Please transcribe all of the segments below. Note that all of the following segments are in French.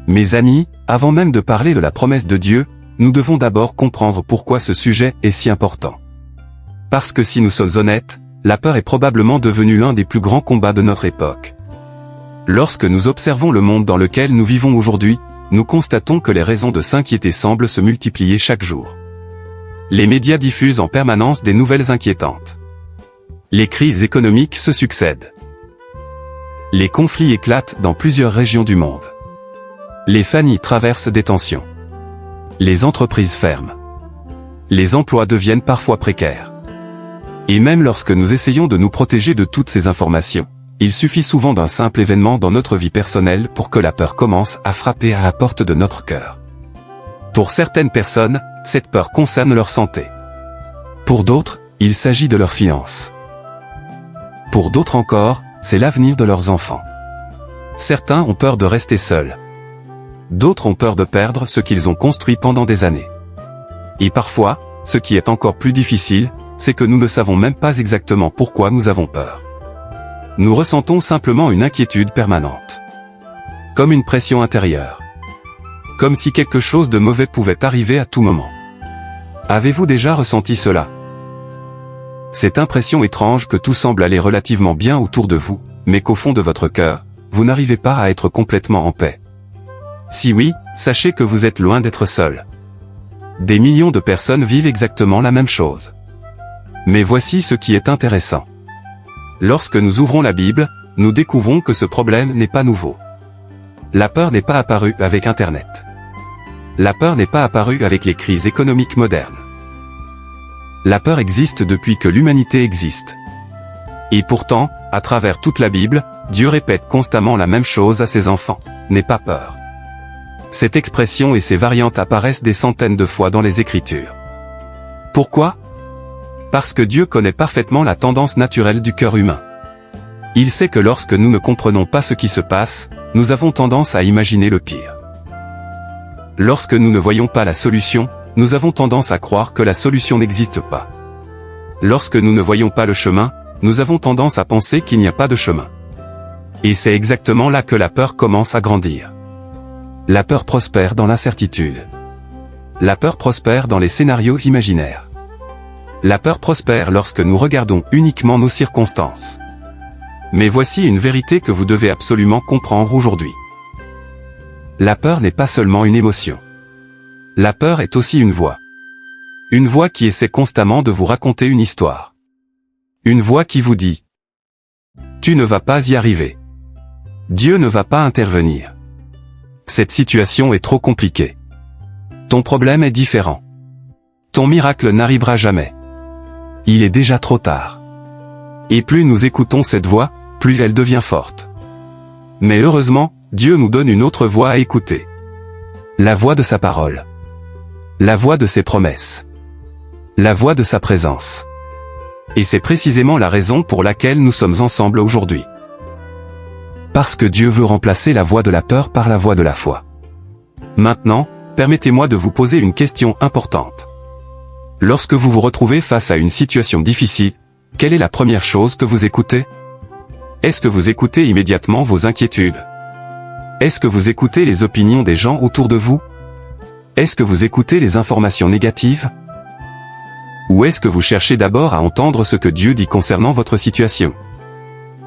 Mes amis, avant même de parler de la promesse de Dieu, nous devons d'abord comprendre pourquoi ce sujet est si important. Parce que si nous sommes honnêtes, la peur est probablement devenue l'un des plus grands combats de notre époque. Lorsque nous observons le monde dans lequel nous vivons aujourd'hui, nous constatons que les raisons de s'inquiéter semblent se multiplier chaque jour. Les médias diffusent en permanence des nouvelles inquiétantes. Les crises économiques se succèdent. Les conflits éclatent dans plusieurs régions du monde. Les familles traversent des tensions. Les entreprises ferment. Les emplois deviennent parfois précaires. Et même lorsque nous essayons de nous protéger de toutes ces informations, il suffit souvent d'un simple événement dans notre vie personnelle pour que la peur commence à frapper à la porte de notre cœur. Pour certaines personnes, cette peur concerne leur santé. Pour d'autres, il s'agit de leurs finances. Pour d'autres encore, c'est l'avenir de leurs enfants. Certains ont peur de rester seuls. D'autres ont peur de perdre ce qu'ils ont construit pendant des années. Et parfois, ce qui est encore plus difficile, c'est que nous ne savons même pas exactement pourquoi nous avons peur. Nous ressentons simplement une inquiétude permanente. Comme une pression intérieure. Comme si quelque chose de mauvais pouvait arriver à tout moment. Avez-vous déjà ressenti cela? Cette impression étrange que tout semble aller relativement bien autour de vous, mais qu'au fond de votre cœur, vous n'arrivez pas à être complètement en paix. Si oui, sachez que vous êtes loin d'être seul. Des millions de personnes vivent exactement la même chose. Mais voici ce qui est intéressant. Lorsque nous ouvrons la Bible, nous découvrons que ce problème n'est pas nouveau. La peur n'est pas apparue avec Internet. La peur n'est pas apparue avec les crises économiques modernes. La peur existe depuis que l'humanité existe. Et pourtant, à travers toute la Bible, Dieu répète constamment la même chose à ses enfants, n'aie pas peur. Cette expression et ses variantes apparaissent des centaines de fois dans les Écritures. Pourquoi? Parce que Dieu connaît parfaitement la tendance naturelle du cœur humain. Il sait que lorsque nous ne comprenons pas ce qui se passe, nous avons tendance à imaginer le pire. Lorsque nous ne voyons pas la solution, nous avons tendance à croire que la solution n'existe pas. Lorsque nous ne voyons pas le chemin, nous avons tendance à penser qu'il n'y a pas de chemin. Et c'est exactement là que la peur commence à grandir. La peur prospère dans l'incertitude. La peur prospère dans les scénarios imaginaires. La peur prospère lorsque nous regardons uniquement nos circonstances. Mais voici une vérité que vous devez absolument comprendre aujourd'hui. La peur n'est pas seulement une émotion. La peur est aussi une voix. Une voix qui essaie constamment de vous raconter une histoire. Une voix qui vous dit « Tu ne vas pas y arriver. Dieu ne va pas intervenir. Cette situation est trop compliquée. Ton problème est différent. Ton miracle n'arrivera jamais. Il est déjà trop tard. » Et plus nous écoutons cette voix, plus elle devient forte. Mais heureusement, Dieu nous donne une autre voix à écouter. La voix de sa parole. La voix de ses promesses. La voix de sa présence. Et c'est précisément la raison pour laquelle nous sommes ensemble aujourd'hui. Parce que Dieu veut remplacer la voix de la peur par la voix de la foi. Maintenant, permettez-moi de vous poser une question importante. Lorsque vous vous retrouvez face à une situation difficile, quelle est la première chose que vous écoutez? Est-ce que vous écoutez immédiatement vos inquiétudes? Est-ce que vous écoutez les opinions des gens autour de vous? Est-ce que vous écoutez les informations négatives? Ou est-ce que vous cherchez d'abord à entendre ce que Dieu dit concernant votre situation?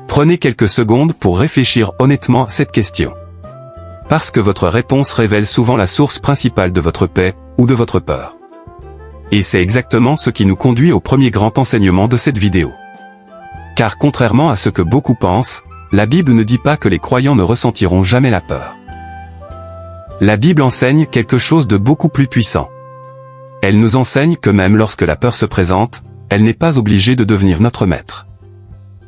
Prenez quelques secondes pour réfléchir honnêtement à cette question. Parce que votre réponse révèle souvent la source principale de votre paix, ou de votre peur. Et c'est exactement ce qui nous conduit au premier grand enseignement de cette vidéo. Car contrairement à ce que beaucoup pensent, la Bible ne dit pas que les croyants ne ressentiront jamais la peur. La Bible enseigne quelque chose de beaucoup plus puissant. Elle nous enseigne que même lorsque la peur se présente, elle n'est pas obligée de devenir notre maître.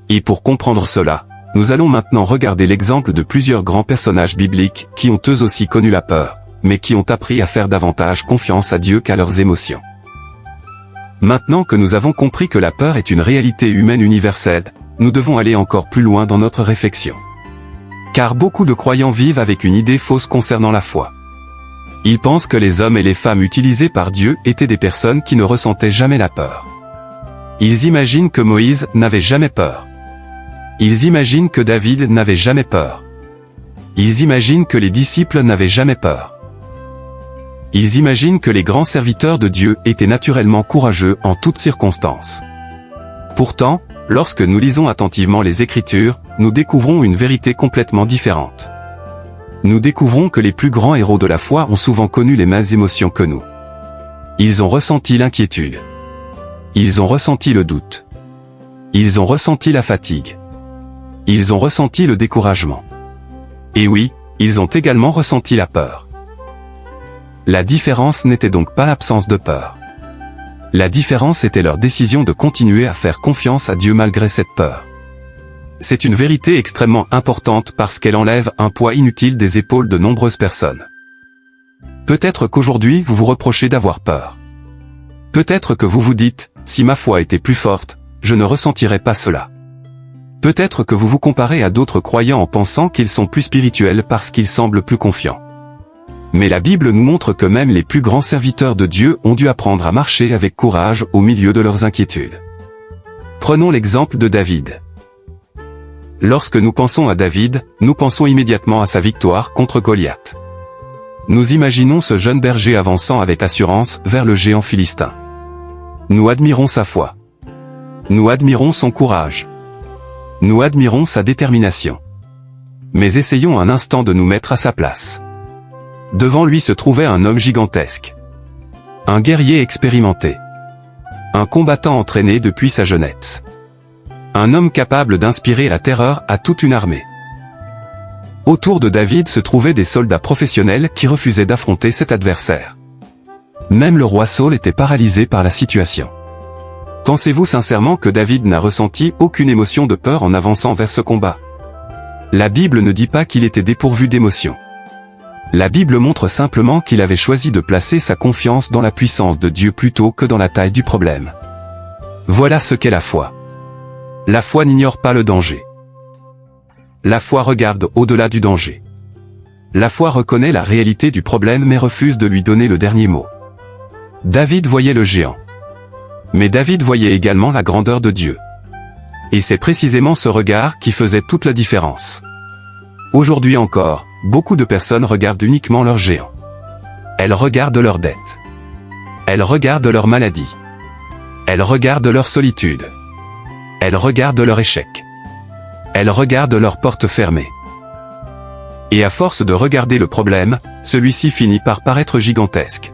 Et pour comprendre cela, nous allons maintenant regarder l'exemple de plusieurs grands personnages bibliques qui ont eux aussi connu la peur, mais qui ont appris à faire davantage confiance à Dieu qu'à leurs émotions. Maintenant que nous avons compris que la peur est une réalité humaine universelle, nous devons aller encore plus loin dans notre réflexion. Car beaucoup de croyants vivent avec une idée fausse concernant la foi. Ils pensent que les hommes et les femmes utilisés par Dieu étaient des personnes qui ne ressentaient jamais la peur. Ils imaginent que Moïse n'avait jamais peur. Ils imaginent que David n'avait jamais peur. Ils imaginent que les disciples n'avaient jamais peur. Ils imaginent que les grands serviteurs de Dieu étaient naturellement courageux en toutes circonstances. Pourtant, lorsque nous lisons attentivement les Écritures, nous découvrons une vérité complètement différente. Nous découvrons que les plus grands héros de la foi ont souvent connu les mêmes émotions que nous. Ils ont ressenti l'inquiétude. Ils ont ressenti le doute. Ils ont ressenti la fatigue. Ils ont ressenti le découragement. Et oui, ils ont également ressenti la peur. La différence n'était donc pas l'absence de peur. La différence était leur décision de continuer à faire confiance à Dieu malgré cette peur. C'est une vérité extrêmement importante parce qu'elle enlève un poids inutile des épaules de nombreuses personnes. Peut-être qu'aujourd'hui vous vous reprochez d'avoir peur. Peut-être que vous vous dites, si ma foi était plus forte, je ne ressentirais pas cela. Peut-être que vous vous comparez à d'autres croyants en pensant qu'ils sont plus spirituels parce qu'ils semblent plus confiants. Mais la Bible nous montre que même les plus grands serviteurs de Dieu ont dû apprendre à marcher avec courage au milieu de leurs inquiétudes. Prenons l'exemple de David. Lorsque nous pensons à David, nous pensons immédiatement à sa victoire contre Goliath. Nous imaginons ce jeune berger avançant avec assurance vers le géant philistin. Nous admirons sa foi. Nous admirons son courage. Nous admirons sa détermination. Mais essayons un instant de nous mettre à sa place. Devant lui se trouvait un homme gigantesque. Un guerrier expérimenté. Un combattant entraîné depuis sa jeunesse. Un homme capable d'inspirer la terreur à toute une armée. Autour de David se trouvaient des soldats professionnels qui refusaient d'affronter cet adversaire. Même le roi Saül était paralysé par la situation. Pensez-vous sincèrement que David n'a ressenti aucune émotion de peur en avançant vers ce combat? La Bible ne dit pas qu'il était dépourvu d'émotion. La Bible montre simplement qu'il avait choisi de placer sa confiance dans la puissance de Dieu plutôt que dans la taille du problème. Voilà ce qu'est la foi. La foi n'ignore pas le danger. La foi regarde au-delà du danger. La foi reconnaît la réalité du problème mais refuse de lui donner le dernier mot. David voyait le géant. Mais David voyait également la grandeur de Dieu. Et c'est précisément ce regard qui faisait toute la différence. Aujourd'hui encore, beaucoup de personnes regardent uniquement leurs géants. Elles regardent leurs dettes. Elles regardent leur maladie. Elles regardent leur solitude. Elles regardent leur échec. Elles regardent leur porte fermée. Et à force de regarder le problème, celui-ci finit par paraître gigantesque.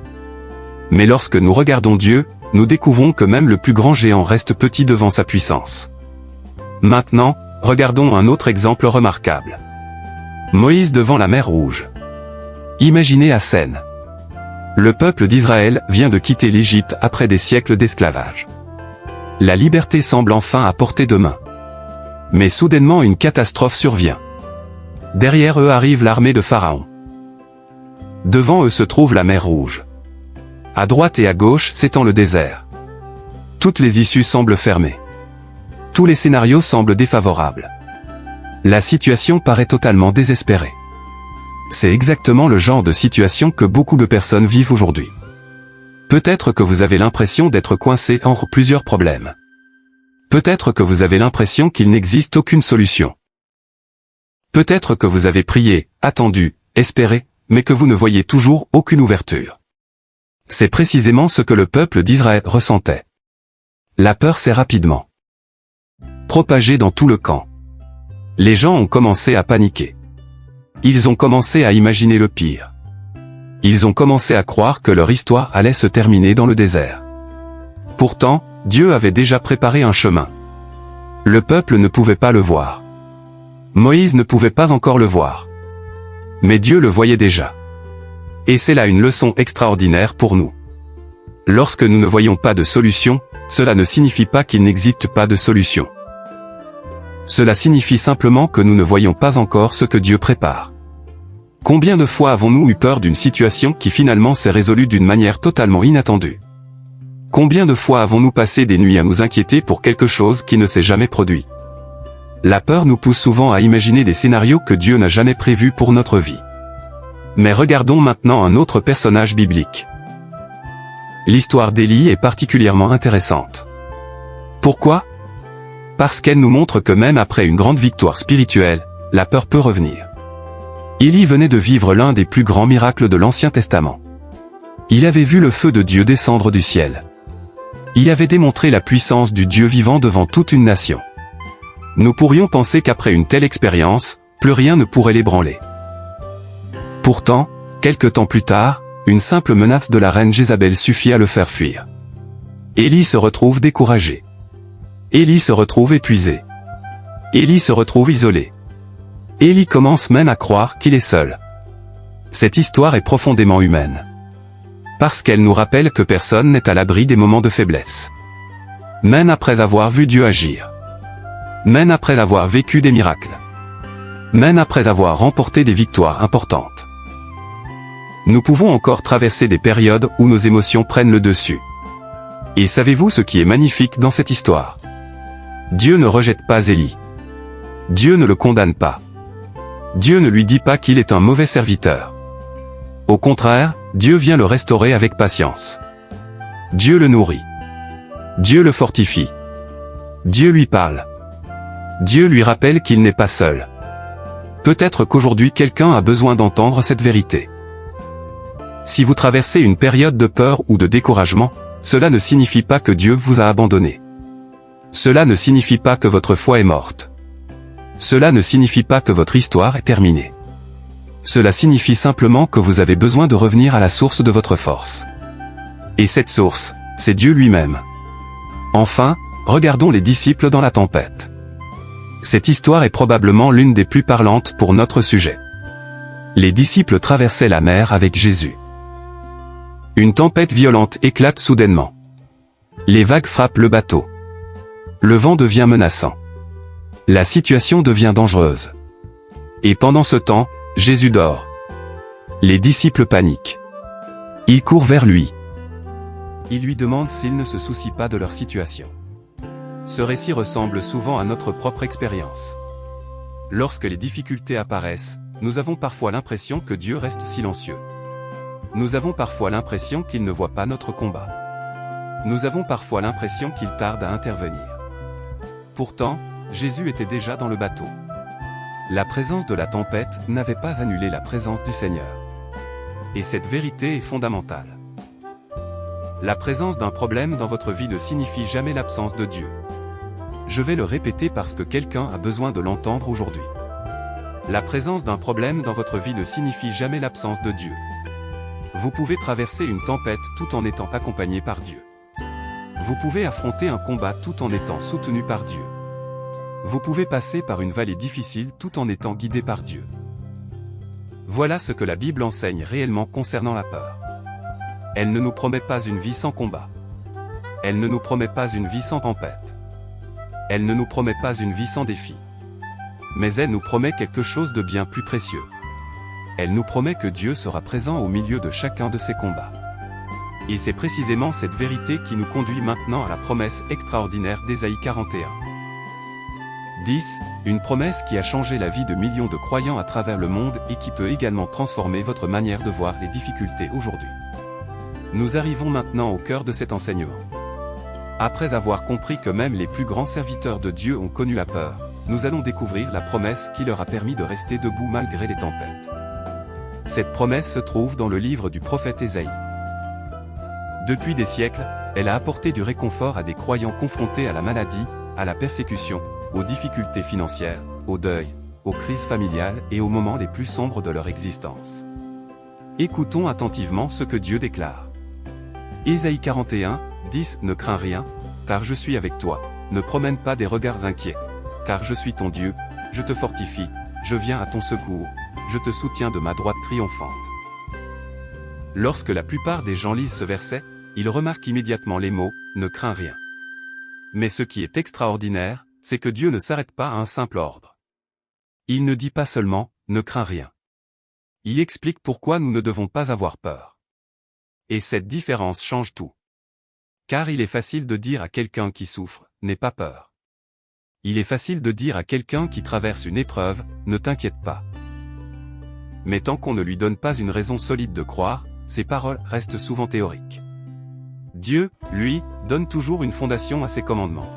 Mais lorsque nous regardons Dieu, nous découvrons que même le plus grand géant reste petit devant sa puissance. Maintenant, regardons un autre exemple remarquable. Moïse devant la mer Rouge. Imaginez la scène. Le peuple d'Israël vient de quitter l'Égypte après des siècles d'esclavage. La liberté semble enfin à portée de main. Mais soudainement une catastrophe survient. Derrière eux arrive l'armée de Pharaon. Devant eux se trouve la mer Rouge. À droite et à gauche s'étend le désert. Toutes les issues semblent fermées. Tous les scénarios semblent défavorables. La situation paraît totalement désespérée. C'est exactement le genre de situation que beaucoup de personnes vivent aujourd'hui. Peut-être que vous avez l'impression d'être coincé entre plusieurs problèmes. Peut-être que vous avez l'impression qu'il n'existe aucune solution. Peut-être que vous avez prié, attendu, espéré, mais que vous ne voyez toujours aucune ouverture. C'est précisément ce que le peuple d'Israël ressentait. La peur s'est rapidement propagée dans tout le camp. Les gens ont commencé à paniquer. Ils ont commencé à imaginer le pire. Ils ont commencé à croire que leur histoire allait se terminer dans le désert. Pourtant, Dieu avait déjà préparé un chemin. Le peuple ne pouvait pas le voir. Moïse ne pouvait pas encore le voir. Mais Dieu le voyait déjà. Et c'est là une leçon extraordinaire pour nous. Lorsque nous ne voyons pas de solution, cela ne signifie pas qu'il n'existe pas de solution. Cela signifie simplement que nous ne voyons pas encore ce que Dieu prépare. Combien de fois avons-nous eu peur d'une situation qui finalement s'est résolue d'une manière totalement inattendue? Combien de fois avons-nous passé des nuits à nous inquiéter pour quelque chose qui ne s'est jamais produit? La peur nous pousse souvent à imaginer des scénarios que Dieu n'a jamais prévus pour notre vie. Mais regardons maintenant un autre personnage biblique. L'histoire d'Élie est particulièrement intéressante. Pourquoi? Parce qu'elle nous montre que même après une grande victoire spirituelle, la peur peut revenir. Élie venait de vivre l'un des plus grands miracles de l'Ancien Testament. Il avait vu le feu de Dieu descendre du ciel. Il avait démontré la puissance du Dieu vivant devant toute une nation. Nous pourrions penser qu'après une telle expérience, plus rien ne pourrait l'ébranler. Pourtant, quelque temps plus tard, une simple menace de la reine Jézabel suffit à le faire fuir. Élie se retrouve découragé. Élie se retrouve épuisé. Élie se retrouve isolé. Élie commence même à croire qu'il est seul. Cette histoire est profondément humaine. Parce qu'elle nous rappelle que personne n'est à l'abri des moments de faiblesse. Même après avoir vu Dieu agir. Même après avoir vécu des miracles. Même après avoir remporté des victoires importantes. Nous pouvons encore traverser des périodes où nos émotions prennent le dessus. Et savez-vous ce qui est magnifique dans cette histoire? Dieu ne rejette pas Élie. Dieu ne le condamne pas. Dieu ne lui dit pas qu'il est un mauvais serviteur. Au contraire, Dieu vient le restaurer avec patience. Dieu le nourrit. Dieu le fortifie. Dieu lui parle. Dieu lui rappelle qu'il n'est pas seul. Peut-être qu'aujourd'hui quelqu'un a besoin d'entendre cette vérité. Si vous traversez une période de peur ou de découragement, cela ne signifie pas que Dieu vous a abandonné. Cela ne signifie pas que votre foi est morte. Cela ne signifie pas que votre histoire est terminée. Cela signifie simplement que vous avez besoin de revenir à la source de votre force. Et cette source, c'est Dieu lui-même. Enfin, regardons les disciples dans la tempête. Cette histoire est probablement l'une des plus parlantes pour notre sujet. Les disciples traversaient la mer avec Jésus. Une tempête violente éclate soudainement. Les vagues frappent le bateau. Le vent devient menaçant. La situation devient dangereuse. Et pendant ce temps, Jésus dort. Les disciples paniquent. Ils courent vers lui. Ils lui demandent s'il ne se soucie pas de leur situation. Ce récit ressemble souvent à notre propre expérience. Lorsque les difficultés apparaissent, nous avons parfois l'impression que Dieu reste silencieux. Nous avons parfois l'impression qu'il ne voit pas notre combat. Nous avons parfois l'impression qu'il tarde à intervenir. Pourtant, Jésus était déjà dans le bateau. La présence de la tempête n'avait pas annulé la présence du Seigneur. Et cette vérité est fondamentale. La présence d'un problème dans votre vie ne signifie jamais l'absence de Dieu. Je vais le répéter parce que quelqu'un a besoin de l'entendre aujourd'hui. La présence d'un problème dans votre vie ne signifie jamais l'absence de Dieu. Vous pouvez traverser une tempête tout en étant accompagné par Dieu. Vous pouvez affronter un combat tout en étant soutenu par Dieu. Vous pouvez passer par une vallée difficile tout en étant guidé par Dieu. Voilà ce que la Bible enseigne réellement concernant la peur. Elle ne nous promet pas une vie sans combat. Elle ne nous promet pas une vie sans tempête. Elle ne nous promet pas une vie sans défi. Mais elle nous promet quelque chose de bien plus précieux. Elle nous promet que Dieu sera présent au milieu de chacun de ces combats. Et c'est précisément cette vérité qui nous conduit maintenant à la promesse extraordinaire d'Ésaïe 41. 10. Une promesse qui a changé la vie de millions de croyants à travers le monde et qui peut également transformer votre manière de voir les difficultés aujourd'hui. Nous arrivons maintenant au cœur de cet enseignement. Après avoir compris que même les plus grands serviteurs de Dieu ont connu la peur, nous allons découvrir la promesse qui leur a permis de rester debout malgré les tempêtes. Cette promesse se trouve dans le livre du prophète Ésaïe. Depuis des siècles, elle a apporté du réconfort à des croyants confrontés à la maladie, à la persécution, aux difficultés financières, au deuil, aux crises familiales et aux moments les plus sombres de leur existence. Écoutons attentivement ce que Dieu déclare. Ésaïe 41, 10 Ne crains rien, car je suis avec toi, ne promène pas des regards inquiets, car je suis ton Dieu, je te fortifie, je viens à ton secours, je te soutiens de ma droite triomphante. Lorsque la plupart des gens lisent ce verset, ils remarquent immédiatement les mots « ne crains rien ». Mais ce qui est extraordinaire, c'est que Dieu ne s'arrête pas à un simple ordre. Il ne dit pas seulement « ne crains rien ». Il explique pourquoi nous ne devons pas avoir peur. Et cette différence change tout. Car il est facile de dire à quelqu'un qui souffre « n'aie pas peur ». Il est facile de dire à quelqu'un qui traverse une épreuve « ne t'inquiète pas ». Mais tant qu'on ne lui donne pas une raison solide de croire, ces paroles restent souvent théoriques. Dieu, lui, donne toujours une fondation à ses commandements.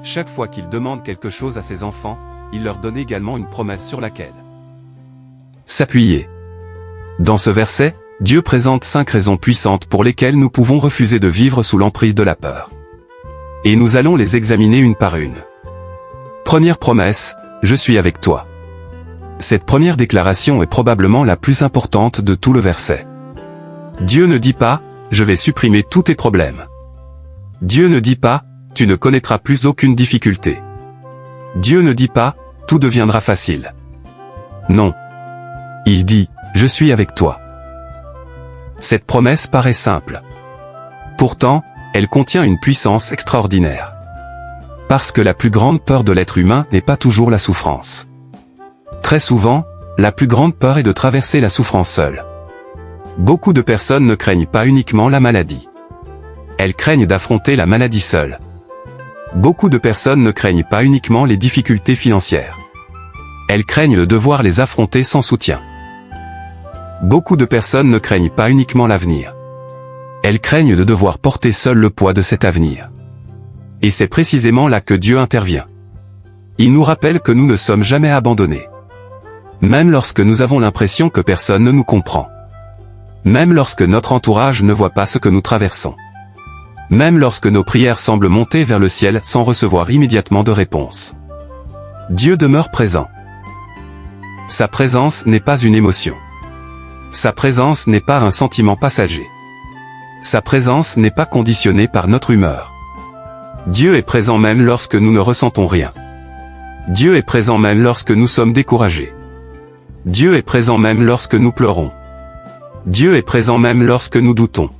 Chaque fois qu'il demande quelque chose à ses enfants, il leur donne également une promesse sur laquelle S'appuyer. Dans ce verset, Dieu présente 5 raisons puissantes pour lesquelles nous pouvons refuser de vivre sous l'emprise de la peur. Et nous allons les examiner une par une. Première promesse, je suis avec toi. Cette première déclaration est probablement la plus importante de tout le verset. Dieu ne dit pas, je vais supprimer tous tes problèmes. Dieu ne dit pas, tu ne connaîtras plus aucune difficulté. Dieu ne dit pas, tout deviendra facile. Non. Il dit, je suis avec toi. Cette promesse paraît simple. Pourtant, elle contient une puissance extraordinaire. Parce que la plus grande peur de l'être humain n'est pas toujours la souffrance. Très souvent, la plus grande peur est de traverser la souffrance seule. Beaucoup de personnes ne craignent pas uniquement la maladie. Elles craignent d'affronter la maladie seule. Beaucoup de personnes ne craignent pas uniquement les difficultés financières. Elles craignent de devoir les affronter sans soutien. Beaucoup de personnes ne craignent pas uniquement l'avenir. Elles craignent de devoir porter seul le poids de cet avenir. Et c'est précisément là que Dieu intervient. Il nous rappelle que nous ne sommes jamais abandonnés. Même lorsque nous avons l'impression que personne ne nous comprend. Même lorsque notre entourage ne voit pas ce que nous traversons. Même lorsque nos prières semblent monter vers le ciel sans recevoir immédiatement de réponse. Dieu demeure présent. Sa présence n'est pas une émotion. Sa présence n'est pas un sentiment passager. Sa présence n'est pas conditionnée par notre humeur. Dieu est présent même lorsque nous ne ressentons rien. Dieu est présent même lorsque nous sommes découragés. Dieu est présent même lorsque nous pleurons. Dieu est présent même lorsque nous doutons.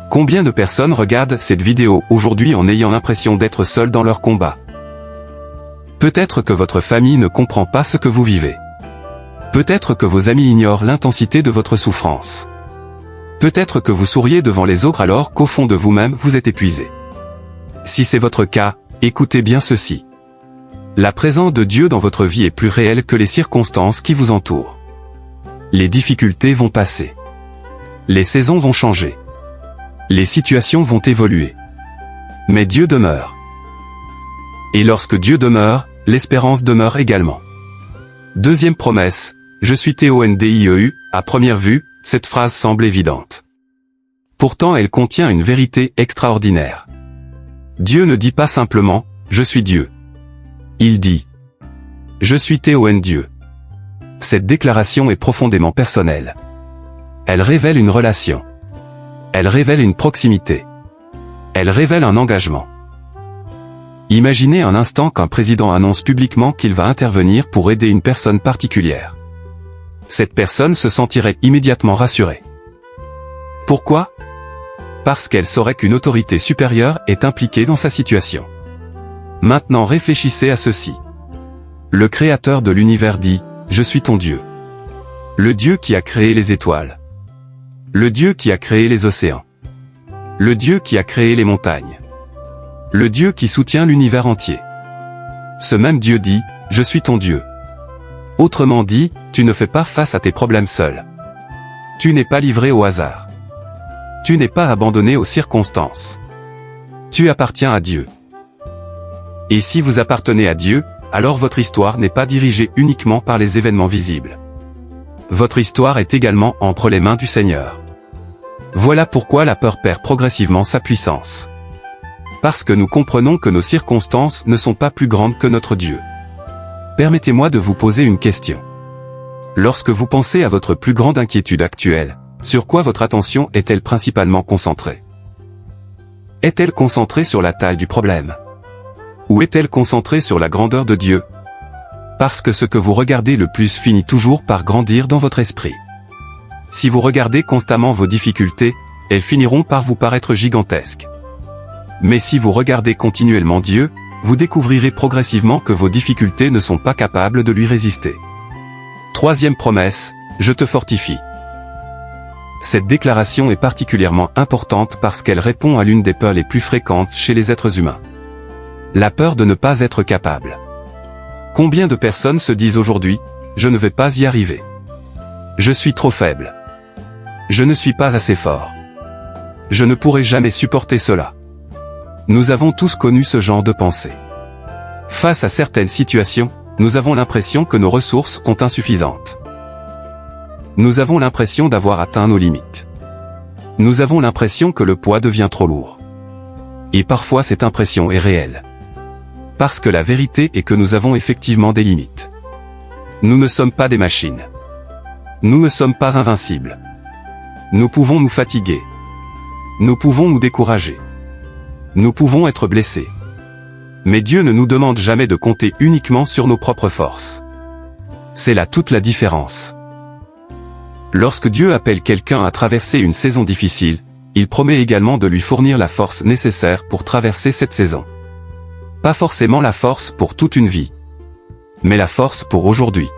Combien de personnes regardent cette vidéo aujourd'hui en ayant l'impression d'être seuls dans leur combat? Peut-être que votre famille ne comprend pas ce que vous vivez. Peut-être que vos amis ignorent l'intensité de votre souffrance. Peut-être que vous souriez devant les autres alors qu'au fond de vous-même vous êtes épuisé. Si c'est votre cas, écoutez bien ceci. La présence de Dieu dans votre vie est plus réelle que les circonstances qui vous entourent. Les difficultés vont passer. Les saisons vont changer. Les situations vont évoluer. Mais Dieu demeure. Et lorsque Dieu demeure, l'espérance demeure également. Deuxième promesse, je suis TONDIEU, à première vue, cette phrase semble évidente. Pourtant elle contient une vérité extraordinaire. Dieu ne dit pas simplement, je suis Dieu. Il dit, je suis TON Dieu. Cette déclaration est profondément personnelle. Elle révèle une relation. Elle révèle une proximité. Elle révèle un engagement. Imaginez un instant qu'un président annonce publiquement qu'il va intervenir pour aider une personne particulière. Cette personne se sentirait immédiatement rassurée. Pourquoi? Parce qu'elle saurait qu'une autorité supérieure est impliquée dans sa situation. Maintenant réfléchissez à ceci. Le Créateur de l'univers dit, je suis ton Dieu. Le Dieu qui a créé les étoiles. Le Dieu qui a créé les océans. Le Dieu qui a créé les montagnes. Le Dieu qui soutient l'univers entier. Ce même Dieu dit, je suis ton Dieu. Autrement dit, tu ne fais pas face à tes problèmes seul. Tu n'es pas livré au hasard. Tu n'es pas abandonné aux circonstances. Tu appartiens à Dieu. Et si vous appartenez à Dieu, alors votre histoire n'est pas dirigée uniquement par les événements visibles. Votre histoire est également entre les mains du Seigneur. Voilà pourquoi la peur perd progressivement sa puissance. Parce que nous comprenons que nos circonstances ne sont pas plus grandes que notre Dieu. Permettez-moi de vous poser une question. Lorsque vous pensez à votre plus grande inquiétude actuelle, sur quoi votre attention est-elle principalement concentrée? Est-elle concentrée sur la taille du problème? Ou est-elle concentrée sur la grandeur de Dieu? Parce que ce que vous regardez le plus finit toujours par grandir dans votre esprit. Si vous regardez constamment vos difficultés, elles finiront par vous paraître gigantesques. Mais si vous regardez continuellement Dieu, vous découvrirez progressivement que vos difficultés ne sont pas capables de lui résister. Troisième promesse, je te fortifie. Cette déclaration est particulièrement importante parce qu'elle répond à l'une des peurs les plus fréquentes chez les êtres humains. La peur de ne pas être capable. Combien de personnes se disent aujourd'hui, je ne vais pas y arriver. Je suis trop faible. Je ne suis pas assez fort. Je ne pourrai jamais supporter cela. Nous avons tous connu ce genre de pensée. Face à certaines situations, nous avons l'impression que nos ressources sont insuffisantes. Nous avons l'impression d'avoir atteint nos limites. Nous avons l'impression que le poids devient trop lourd. Et parfois cette impression est réelle. Parce que la vérité est que nous avons effectivement des limites. Nous ne sommes pas des machines. Nous ne sommes pas invincibles. Nous pouvons nous fatiguer. Nous pouvons nous décourager. Nous pouvons être blessés. Mais Dieu ne nous demande jamais de compter uniquement sur nos propres forces. C'est là toute la différence. Lorsque Dieu appelle quelqu'un à traverser une saison difficile, il promet également de lui fournir la force nécessaire pour traverser cette saison. Pas forcément la force pour toute une vie, mais la force pour aujourd'hui.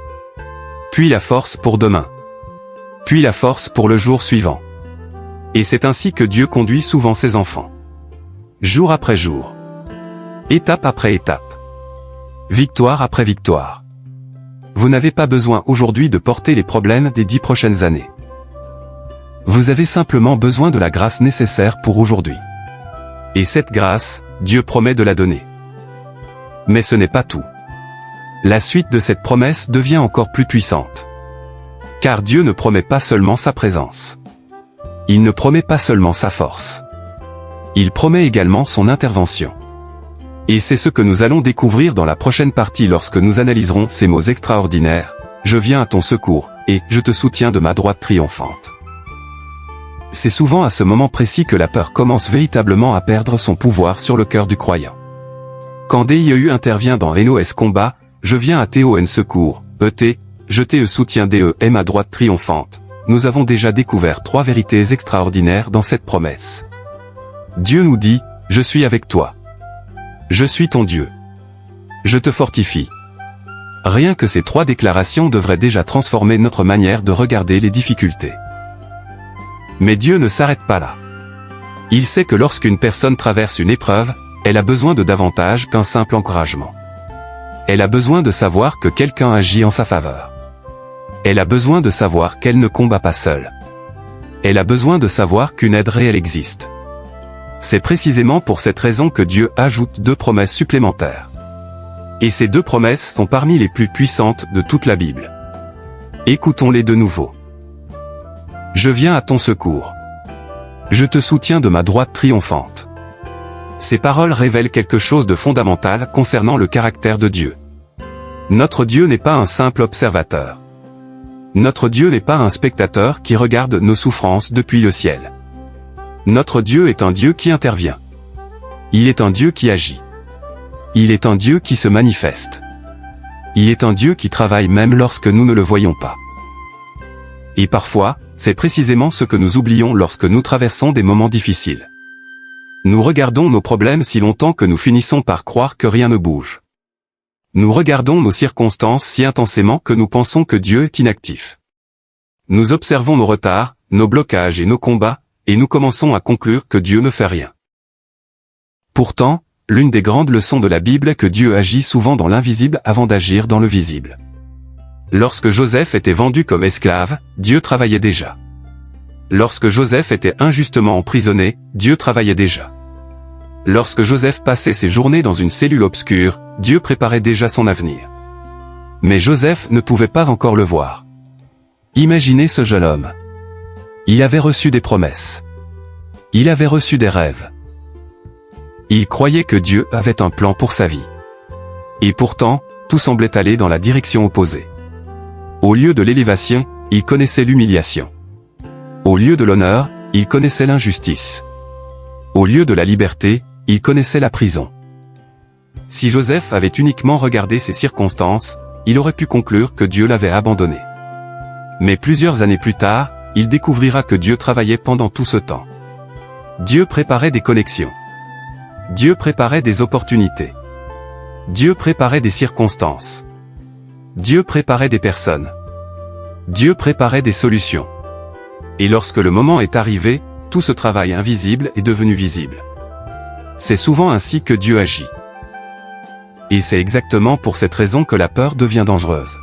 Puis la force pour demain. Puis la force pour le jour suivant. Et c'est ainsi que Dieu conduit souvent ses enfants. Jour après jour. Étape après étape. Victoire après victoire. Vous n'avez pas besoin aujourd'hui de porter les problèmes des 10 prochaines années. Vous avez simplement besoin de la grâce nécessaire pour aujourd'hui. Et cette grâce, Dieu promet de la donner. Mais ce n'est pas tout. La suite de cette promesse devient encore plus puissante. Car Dieu ne promet pas seulement sa présence. Il ne promet pas seulement sa force. Il promet également son intervention. Et c'est ce que nous allons découvrir dans la prochaine partie lorsque nous analyserons ces mots extraordinaires. Je viens à ton secours, et je te soutiens de ma droite triomphante. C'est souvent à ce moment précis que la peur commence véritablement à perdre son pouvoir sur le cœur du croyant. Quand DIEU intervient dans NOS Combat, je viens à TON secours, ET, je te soutiens DE est ma droite triomphante. Nous avons déjà découvert 3 vérités extraordinaires dans cette promesse. Dieu nous dit, je suis avec toi. Je suis ton Dieu. Je te fortifie. Rien que ces 3 déclarations devraient déjà transformer notre manière de regarder les difficultés. Mais Dieu ne s'arrête pas là. Il sait que lorsqu'une personne traverse une épreuve, elle a besoin de davantage qu'un simple encouragement. Elle a besoin de savoir que quelqu'un agit en sa faveur. Elle a besoin de savoir qu'elle ne combat pas seule. Elle a besoin de savoir qu'une aide réelle existe. C'est précisément pour cette raison que Dieu ajoute 2 promesses supplémentaires. Et ces 2 promesses sont parmi les plus puissantes de toute la Bible. Écoutons-les de nouveau. Je viens à ton secours. Je te soutiens de ma droite triomphante. Ces paroles révèlent quelque chose de fondamental concernant le caractère de Dieu. Notre Dieu n'est pas un simple observateur. Notre Dieu n'est pas un spectateur qui regarde nos souffrances depuis le ciel. Notre Dieu est un Dieu qui intervient. Il est un Dieu qui agit. Il est un Dieu qui se manifeste. Il est un Dieu qui travaille même lorsque nous ne le voyons pas. Et parfois, c'est précisément ce que nous oublions lorsque nous traversons des moments difficiles. Nous regardons nos problèmes si longtemps que nous finissons par croire que rien ne bouge. Nous regardons nos circonstances si intensément que nous pensons que Dieu est inactif. Nous observons nos retards, nos blocages et nos combats, et nous commençons à conclure que Dieu ne fait rien. Pourtant, l'une des grandes leçons de la Bible est que Dieu agit souvent dans l'invisible avant d'agir dans le visible. Lorsque Joseph était vendu comme esclave, Dieu travaillait déjà. Lorsque Joseph était injustement emprisonné, Dieu travaillait déjà. Lorsque Joseph passait ses journées dans une cellule obscure, Dieu préparait déjà son avenir. Mais Joseph ne pouvait pas encore le voir. Imaginez ce jeune homme. Il avait reçu des promesses. Il avait reçu des rêves. Il croyait que Dieu avait un plan pour sa vie. Et pourtant, tout semblait aller dans la direction opposée. Au lieu de l'élévation, il connaissait l'humiliation. Au lieu de l'honneur, il connaissait l'injustice. Au lieu de la liberté, il connaissait la prison. Si Joseph avait uniquement regardé ces circonstances, il aurait pu conclure que Dieu l'avait abandonné. Mais plusieurs années plus tard, il découvrira que Dieu travaillait pendant tout ce temps. Dieu préparait des connexions. Dieu préparait des opportunités. Dieu préparait des circonstances. Dieu préparait des personnes. Dieu préparait des solutions. Et lorsque le moment est arrivé, tout ce travail invisible est devenu visible. C'est souvent ainsi que Dieu agit. Et c'est exactement pour cette raison que la peur devient dangereuse.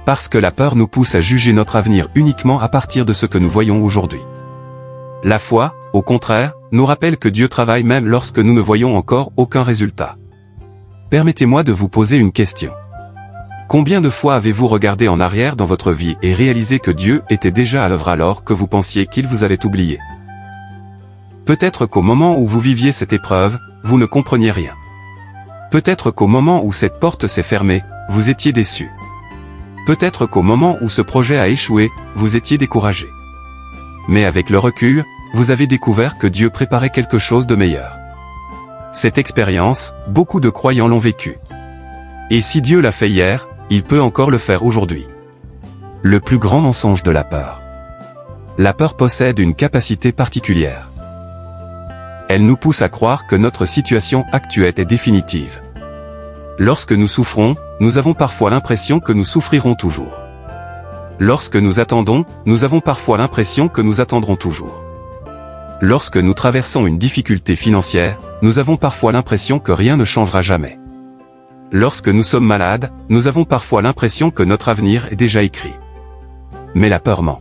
Parce que la peur nous pousse à juger notre avenir uniquement à partir de ce que nous voyons aujourd'hui. La foi, au contraire, nous rappelle que Dieu travaille même lorsque nous ne voyons encore aucun résultat. Permettez-moi de vous poser une question. Combien de fois avez-vous regardé en arrière dans votre vie et réalisé que Dieu était déjà à l'œuvre alors que vous pensiez qu'il vous avait oublié? Peut-être qu'au moment où vous viviez cette épreuve, vous ne compreniez rien. Peut-être qu'au moment où cette porte s'est fermée, vous étiez déçu. Peut-être qu'au moment où ce projet a échoué, vous étiez découragé. Mais avec le recul, vous avez découvert que Dieu préparait quelque chose de meilleur. Cette expérience, beaucoup de croyants l'ont vécue. Et si Dieu l'a fait hier, il peut encore le faire aujourd'hui. Le plus grand mensonge de la peur. La peur possède une capacité particulière. Elle nous pousse à croire que notre situation actuelle est définitive. Lorsque nous souffrons, nous avons parfois l'impression que nous souffrirons toujours. Lorsque nous attendons, nous avons parfois l'impression que nous attendrons toujours. Lorsque nous traversons une difficulté financière, nous avons parfois l'impression que rien ne changera jamais. Lorsque nous sommes malades, nous avons parfois l'impression que notre avenir est déjà écrit. Mais la peur ment.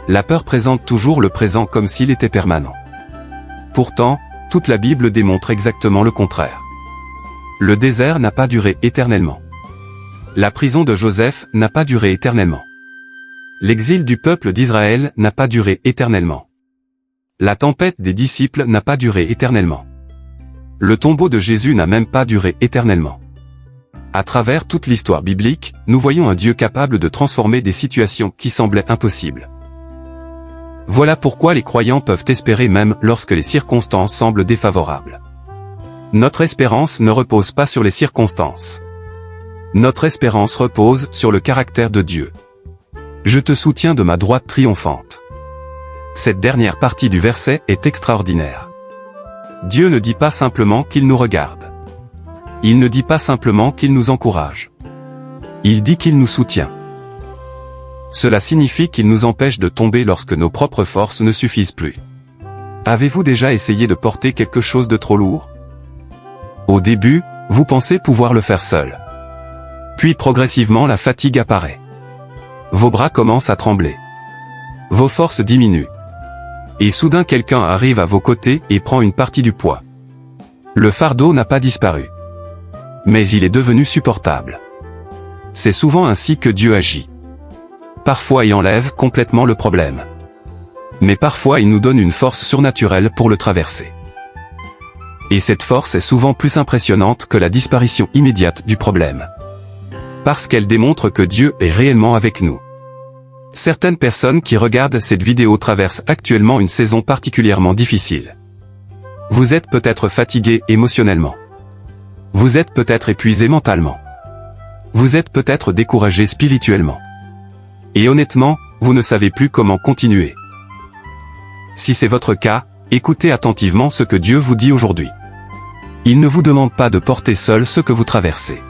La peur présente toujours le présent comme s'il était permanent. Pourtant, toute la Bible démontre exactement le contraire. Le désert n'a pas duré éternellement. La prison de Joseph n'a pas duré éternellement. L'exil du peuple d'Israël n'a pas duré éternellement. La tempête des disciples n'a pas duré éternellement. Le tombeau de Jésus n'a même pas duré éternellement. À travers toute l'histoire biblique, nous voyons un Dieu capable de transformer des situations qui semblaient impossibles. Voilà pourquoi les croyants peuvent espérer même lorsque les circonstances semblent défavorables. Notre espérance ne repose pas sur les circonstances. Notre espérance repose sur le caractère de Dieu. Je te soutiens de ma droite triomphante. Cette dernière partie du verset est extraordinaire. Dieu ne dit pas simplement qu'il nous regarde. Il ne dit pas simplement qu'il nous encourage. Il dit qu'il nous soutient. Cela signifie qu'il nous empêche de tomber lorsque nos propres forces ne suffisent plus. Avez-vous déjà essayé de porter quelque chose de trop lourd? Au début, vous pensez pouvoir le faire seul. Puis progressivement la fatigue apparaît. Vos bras commencent à trembler. Vos forces diminuent. Et soudain quelqu'un arrive à vos côtés et prend une partie du poids. Le fardeau n'a pas disparu. Mais il est devenu supportable. C'est souvent ainsi que Dieu agit. Parfois il enlève complètement le problème. Mais parfois il nous donne une force surnaturelle pour le traverser. Et cette force est souvent plus impressionnante que la disparition immédiate du problème. Parce qu'elle démontre que Dieu est réellement avec nous. Certaines personnes qui regardent cette vidéo traversent actuellement une saison particulièrement difficile. Vous êtes peut-être fatigué émotionnellement. Vous êtes peut-être épuisé mentalement. Vous êtes peut-être découragé spirituellement. Et honnêtement, vous ne savez plus comment continuer. Si c'est votre cas, écoutez attentivement ce que Dieu vous dit aujourd'hui. Il ne vous demande pas de porter seul ce que vous traversez.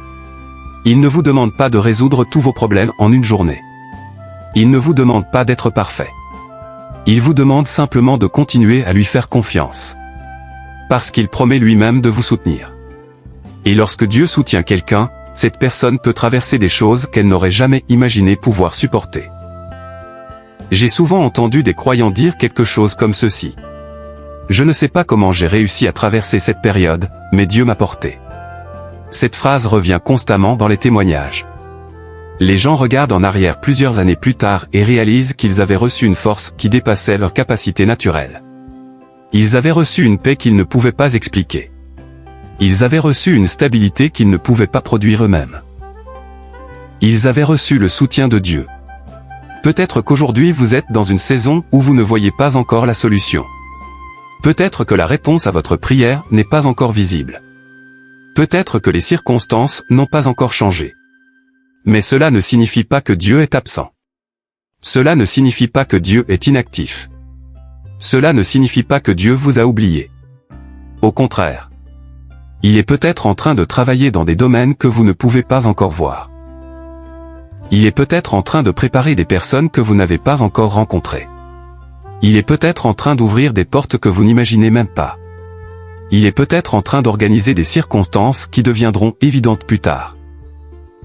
Il ne vous demande pas de résoudre tous vos problèmes en une journée. Il ne vous demande pas d'être parfait. Il vous demande simplement de continuer à lui faire confiance. Parce qu'il promet lui-même de vous soutenir. Et lorsque Dieu soutient quelqu'un, cette personne peut traverser des choses qu'elle n'aurait jamais imaginé pouvoir supporter. J'ai souvent entendu des croyants dire quelque chose comme ceci. Je ne sais pas comment j'ai réussi à traverser cette période, mais Dieu m'a porté. Cette phrase revient constamment dans les témoignages. Les gens regardent en arrière plusieurs années plus tard et réalisent qu'ils avaient reçu une force qui dépassait leur capacité naturelle. Ils avaient reçu une paix qu'ils ne pouvaient pas expliquer. Ils avaient reçu une stabilité qu'ils ne pouvaient pas produire eux-mêmes. Ils avaient reçu le soutien de Dieu. Peut-être qu'aujourd'hui vous êtes dans une saison où vous ne voyez pas encore la solution. Peut-être que la réponse à votre prière n'est pas encore visible. Peut-être que les circonstances n'ont pas encore changé. Mais cela ne signifie pas que Dieu est absent. Cela ne signifie pas que Dieu est inactif. Cela ne signifie pas que Dieu vous a oublié. Au contraire. Il est peut-être en train de travailler dans des domaines que vous ne pouvez pas encore voir. Il est peut-être en train de préparer des personnes que vous n'avez pas encore rencontrées. Il est peut-être en train d'ouvrir des portes que vous n'imaginez même pas. Il est peut-être en train d'organiser des circonstances qui deviendront évidentes plus tard.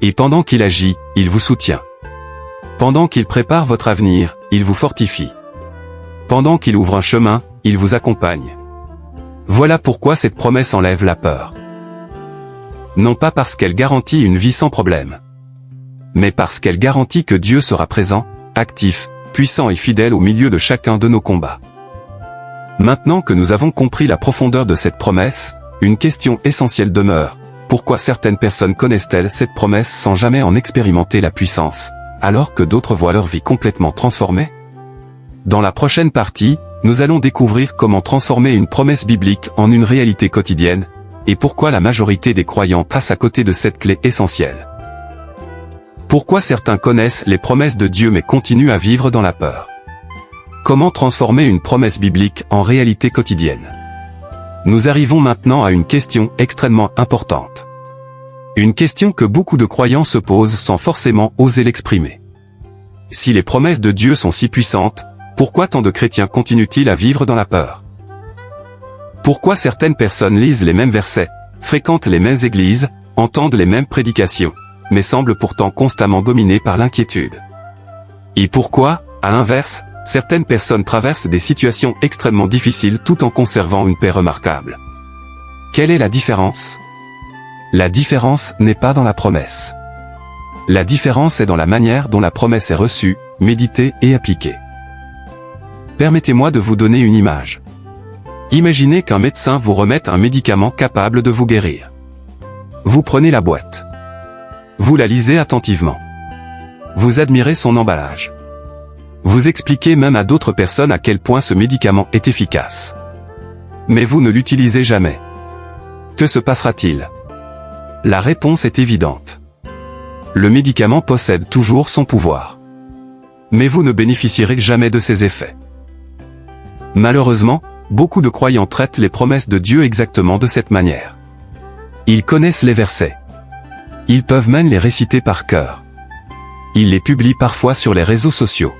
Et pendant qu'il agit, il vous soutient. Pendant qu'il prépare votre avenir, il vous fortifie. Pendant qu'il ouvre un chemin, il vous accompagne. Voilà pourquoi cette promesse enlève la peur. non pas parce qu'elle garantit une vie sans problème, mais parce qu'elle garantit que Dieu sera présent, actif, puissant et fidèle au milieu de chacun de nos combats. Maintenant que nous avons compris la profondeur de cette promesse, une question essentielle demeure. Pourquoi certaines personnes connaissent-elles cette promesse sans jamais en expérimenter la puissance, alors que d'autres voient leur vie complètement transformée? Dans la prochaine partie, nous allons découvrir comment transformer une promesse biblique en une réalité quotidienne, et pourquoi la majorité des croyants passent à côté de cette clé essentielle. Pourquoi certains connaissent les promesses de Dieu mais continuent à vivre dans la peur? Comment transformer une promesse biblique en réalité quotidienne? Nous arrivons maintenant à une question extrêmement importante. Une question que beaucoup de croyants se posent sans forcément oser l'exprimer. Si les promesses de Dieu sont si puissantes, pourquoi tant de chrétiens continuent-ils à vivre dans la peur? Pourquoi certaines personnes lisent les mêmes versets, fréquentent les mêmes églises, entendent les mêmes prédications, mais semblent pourtant constamment dominées par l'inquiétude? Et pourquoi, à l'inverse, certaines personnes traversent des situations extrêmement difficiles tout en conservant une paix remarquable? Quelle est la différence? La différence n'est pas dans la promesse. La différence est dans la manière dont la promesse est reçue, méditée et appliquée. Permettez-moi de vous donner une image. Imaginez qu'un médecin vous remette un médicament capable de vous guérir. Vous prenez la boîte. Vous la lisez attentivement. Vous admirez son emballage. Vous expliquez même à d'autres personnes à quel point ce médicament est efficace. Mais vous ne l'utilisez jamais. Que se passera-t-il? La réponse est évidente. Le médicament possède toujours son pouvoir. Mais vous ne bénéficierez jamais de ses effets. Malheureusement, beaucoup de croyants traitent les promesses de Dieu exactement de cette manière. Ils connaissent les versets. Ils peuvent même les réciter par cœur. Ils les publient parfois sur les réseaux sociaux.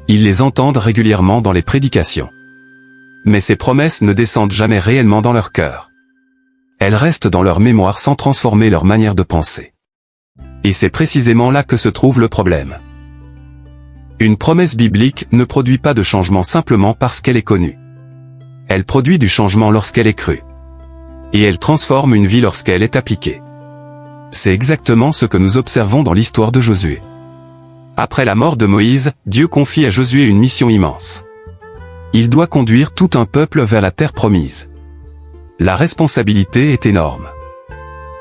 Ils les entendent régulièrement dans les prédications. Mais ces promesses ne descendent jamais réellement dans leur cœur. Elles restent dans leur mémoire sans transformer leur manière de penser. Et c'est précisément là que se trouve le problème. Une promesse biblique ne produit pas de changement simplement parce qu'elle est connue. Elle produit du changement lorsqu'elle est crue. Et elle transforme une vie lorsqu'elle est appliquée. C'est exactement ce que nous observons dans l'histoire de Josué. Après la mort de Moïse, Dieu confie à Josué une mission immense. Il doit conduire tout un peuple vers la terre promise. La responsabilité est énorme.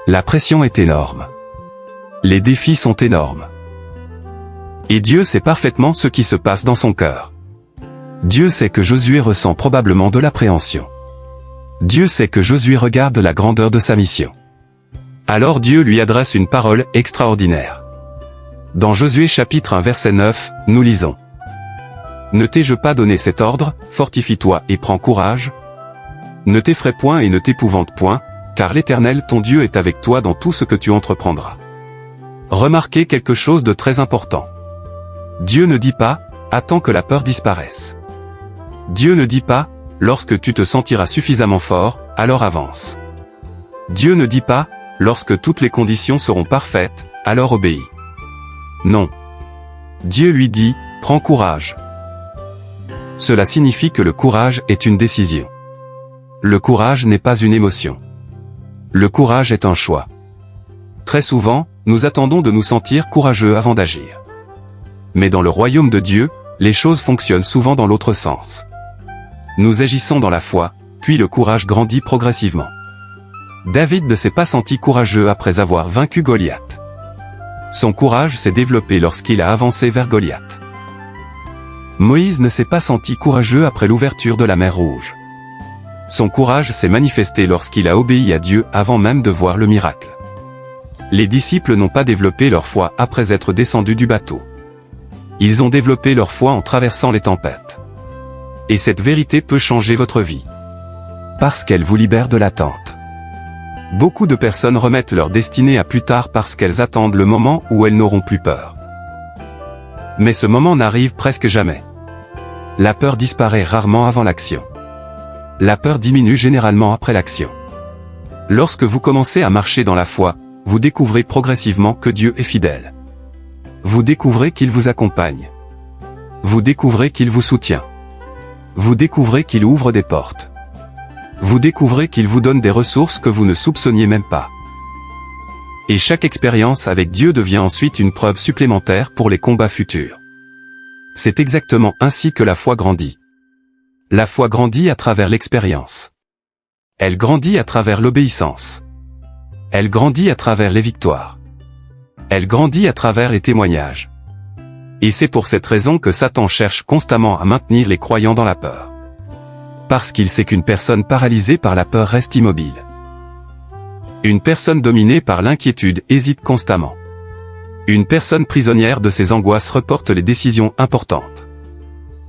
La pression est énorme. Les défis sont énormes. Et Dieu sait parfaitement ce qui se passe dans son cœur. Dieu sait que Josué ressent probablement de l'appréhension. Dieu sait que Josué regarde la grandeur de sa mission. Alors Dieu lui adresse une parole extraordinaire. Dans Josué chapitre 1 verset 9, nous lisons: Ne t'ai-je pas donné cet ordre, fortifie-toi et prends courage? Ne t'effraie point et ne t'épouvante point, car l'Éternel ton Dieu est avec toi dans tout ce que tu entreprendras. Remarquez quelque chose de très important. Dieu ne dit pas, attends que la peur disparaisse. Dieu ne dit pas, lorsque tu te sentiras suffisamment fort, alors avance. Dieu ne dit pas, lorsque toutes les conditions seront parfaites, alors obéis. Non. Dieu lui dit, prends courage. Cela signifie que le courage est une décision. Le courage n'est pas une émotion. Le courage est un choix. Très souvent, nous attendons de nous sentir courageux avant d'agir. Mais dans le royaume de Dieu, les choses fonctionnent souvent dans l'autre sens. Nous agissons dans la foi, puis le courage grandit progressivement. David ne s'est pas senti courageux après avoir vaincu Goliath. Son courage s'est développé lorsqu'il a avancé vers Goliath. Moïse ne s'est pas senti courageux après l'ouverture de la mer Rouge. Son courage s'est manifesté lorsqu'il a obéi à Dieu avant même de voir le miracle. Les disciples n'ont pas développé leur foi après être descendus du bateau. Ils ont développé leur foi en traversant les tempêtes. Et cette vérité peut changer votre vie. Parce qu'elle vous libère de l'attente. Beaucoup de personnes remettent leur destinée à plus tard parce qu'elles attendent le moment où elles n'auront plus peur. Mais ce moment n'arrive presque jamais. La peur disparaît rarement avant l'action. La peur diminue généralement après l'action. Lorsque vous commencez à marcher dans la foi, vous découvrez progressivement que Dieu est fidèle. Vous découvrez qu'il vous accompagne. Vous découvrez qu'il vous soutient. Vous découvrez qu'il ouvre des portes. Vous découvrez qu'il vous donne des ressources que vous ne soupçonniez même pas. Et chaque expérience avec Dieu devient ensuite une preuve supplémentaire pour les combats futurs. C'est exactement ainsi que la foi grandit. La foi grandit à travers l'expérience. Elle grandit à travers l'obéissance. Elle grandit à travers les victoires. Elle grandit à travers les témoignages. Et c'est pour cette raison que Satan cherche constamment à maintenir les croyants dans la peur. Parce qu'il sait qu'une personne paralysée par la peur reste immobile. Une personne dominée par l'inquiétude hésite constamment. Une personne prisonnière de ses angoisses reporte les décisions importantes.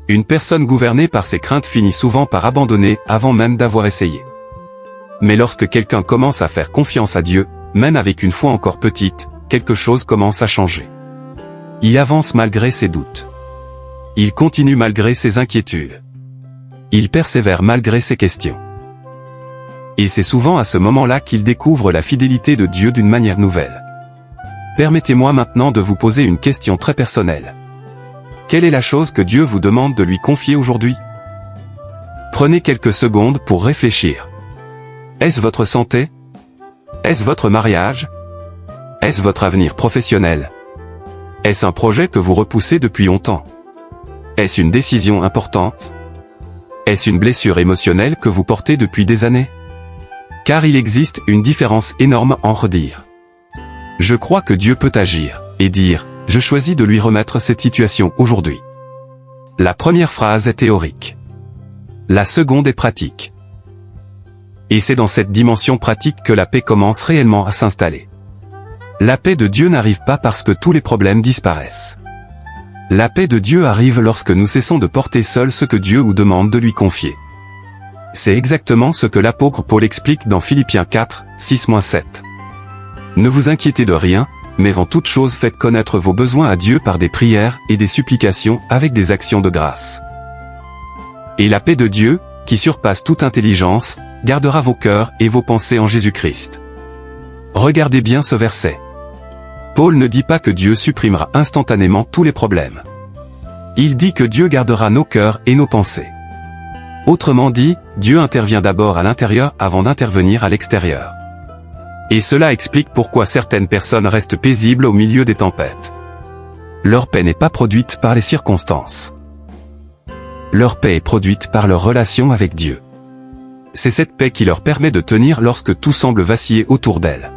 Une personne gouvernée par ses craintes finit souvent par abandonner avant même d'avoir essayé. Mais lorsque quelqu'un commence à faire confiance à Dieu, même avec une foi encore petite, quelque chose commence à changer. Il avance malgré ses doutes. Il continue malgré ses inquiétudes. Il persévère malgré ses questions. Et c'est souvent à ce moment-là qu'il découvre la fidélité de Dieu d'une manière nouvelle. Permettez-moi maintenant de vous poser une question très personnelle. Quelle est la chose que Dieu vous demande de lui confier aujourd'hui? Prenez quelques secondes pour réfléchir. Est-ce votre santé? Est-ce votre mariage? Est-ce votre avenir professionnel? Est-ce un projet que vous repoussez depuis longtemps? Est-ce une décision importante? Est-ce une blessure émotionnelle que vous portez depuis des années? Car il existe une différence énorme entre dire « Je crois que Dieu peut agir » et dire « Je choisis de lui remettre cette situation aujourd'hui ». La première phrase est théorique. La seconde est pratique. Et c'est dans cette dimension pratique que la paix commence réellement à s'installer. La paix de Dieu n'arrive pas parce que tous les problèmes disparaissent. La paix de Dieu arrive lorsque nous cessons de porter seul ce que Dieu nous demande de lui confier. C'est exactement ce que l'apôtre Paul explique dans Philippiens 4, 6-7. Ne vous inquiétez de rien, mais en toute chose faites connaître vos besoins à Dieu par des prières et des supplications avec des actions de grâce. Et la paix de Dieu, qui surpasse toute intelligence, gardera vos cœurs et vos pensées en Jésus-Christ. Regardez bien ce verset. Paul ne dit pas que Dieu supprimera instantanément tous les problèmes. Il dit que Dieu gardera nos cœurs et nos pensées. Autrement dit, Dieu intervient d'abord à l'intérieur avant d'intervenir à l'extérieur. Et cela explique pourquoi certaines personnes restent paisibles au milieu des tempêtes. Leur paix n'est pas produite par les circonstances. Leur paix est produite par leur relation avec Dieu. C'est cette paix qui leur permet de tenir lorsque tout semble vaciller autour d'elles.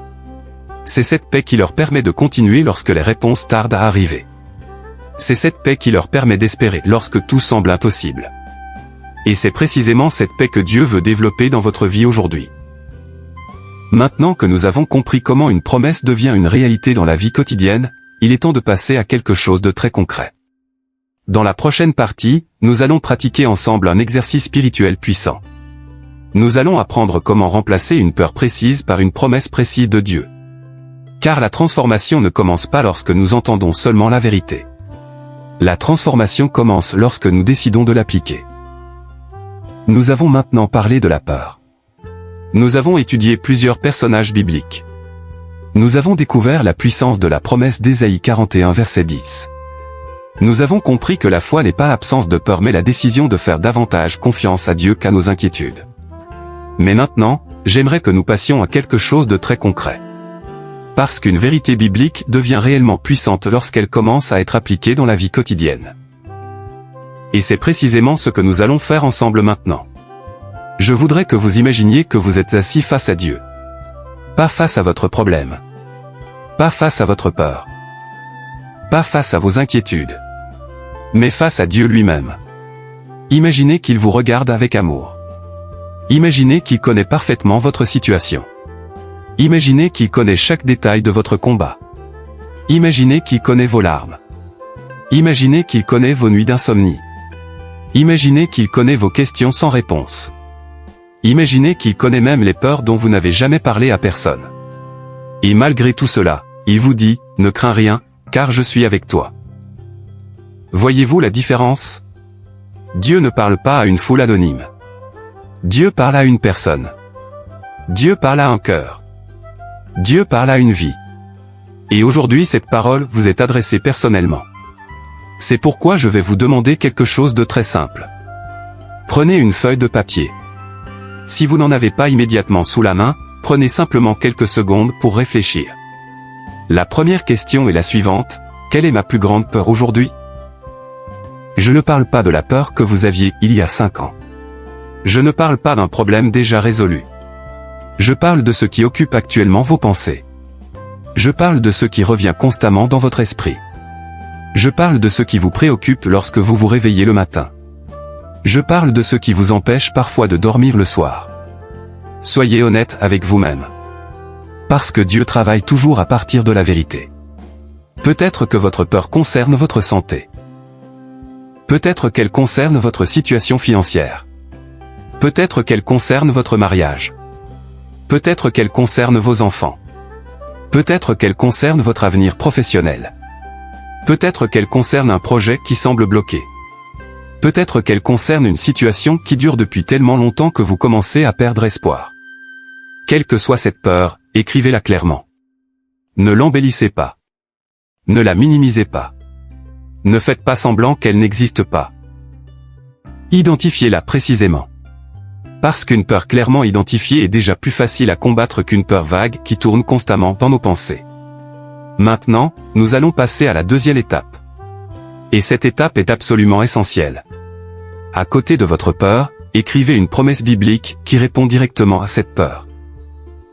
C'est cette paix qui leur permet de continuer lorsque les réponses tardent à arriver. C'est cette paix qui leur permet d'espérer lorsque tout semble impossible. Et c'est précisément cette paix que Dieu veut développer dans votre vie aujourd'hui. Maintenant que nous avons compris comment une promesse devient une réalité dans la vie quotidienne, il est temps de passer à quelque chose de très concret. Dans la prochaine partie, nous allons pratiquer ensemble un exercice spirituel puissant. Nous allons apprendre comment remplacer une peur précise par une promesse précise de Dieu. Car la transformation ne commence pas lorsque nous entendons seulement la vérité. La transformation commence lorsque nous décidons de l'appliquer. Nous avons maintenant parlé de la peur. Nous avons étudié plusieurs personnages bibliques. Nous avons découvert la puissance de la promesse d'Ésaïe 41 verset 10. Nous avons compris que la foi n'est pas l'absence de peur mais la décision de faire davantage confiance à Dieu qu'à nos inquiétudes. Mais maintenant, j'aimerais que nous passions à quelque chose de très concret. Parce qu'une vérité biblique devient réellement puissante lorsqu'elle commence à être appliquée dans la vie quotidienne. Et c'est précisément ce que nous allons faire ensemble maintenant. Je voudrais que vous imaginiez que vous êtes assis face à Dieu. Pas face à votre problème. Pas face à votre peur. Pas face à vos inquiétudes. Mais face à Dieu lui-même. Imaginez qu'il vous regarde avec amour. Imaginez qu'il connaît parfaitement votre situation. Imaginez qu'il connaît chaque détail de votre combat. Imaginez qu'il connaît vos larmes. Imaginez qu'il connaît vos nuits d'insomnie. Imaginez qu'il connaît vos questions sans réponse. Imaginez qu'il connaît même les peurs dont vous n'avez jamais parlé à personne. Et malgré tout cela, il vous dit, ne crains rien, car je suis avec toi. Voyez-vous la différence? Dieu ne parle pas à une foule anonyme. Dieu parle à une personne. Dieu parle à un cœur. Dieu parle à une vie. Et aujourd'hui cette parole vous est adressée personnellement. C'est pourquoi je vais vous demander quelque chose de très simple. Prenez une feuille de papier. Si vous n'en avez pas immédiatement sous la main, prenez simplement quelques secondes pour réfléchir. La première question est la suivante: quelle est ma plus grande peur aujourd'hui? Je ne parle pas de la peur que vous aviez il y a 5 ans. Je ne parle pas d'un problème déjà résolu. Je parle de ce qui occupe actuellement vos pensées. Je parle de ce qui revient constamment dans votre esprit. Je parle de ce qui vous préoccupe lorsque vous vous réveillez le matin. Je parle de ce qui vous empêche parfois de dormir le soir. Soyez honnête avec vous-même. Parce que Dieu travaille toujours à partir de la vérité. Peut-être que votre peur concerne votre santé. Peut-être qu'elle concerne votre situation financière. Peut-être qu'elle concerne votre mariage. Peut-être qu'elle concerne vos enfants. Peut-être qu'elle concerne votre avenir professionnel. Peut-être qu'elle concerne un projet qui semble bloqué. Peut-être qu'elle concerne une situation qui dure depuis tellement longtemps que vous commencez à perdre espoir. Quelle que soit cette peur, écrivez-la clairement. Ne l'embellissez pas. Ne la minimisez pas. Ne faites pas semblant qu'elle n'existe pas. Identifiez-la précisément. Parce qu'une peur clairement identifiée est déjà plus facile à combattre qu'une peur vague qui tourne constamment dans nos pensées. Maintenant, nous allons passer à la deuxième étape. Et cette étape est absolument essentielle. À côté de votre peur, écrivez une promesse biblique qui répond directement à cette peur.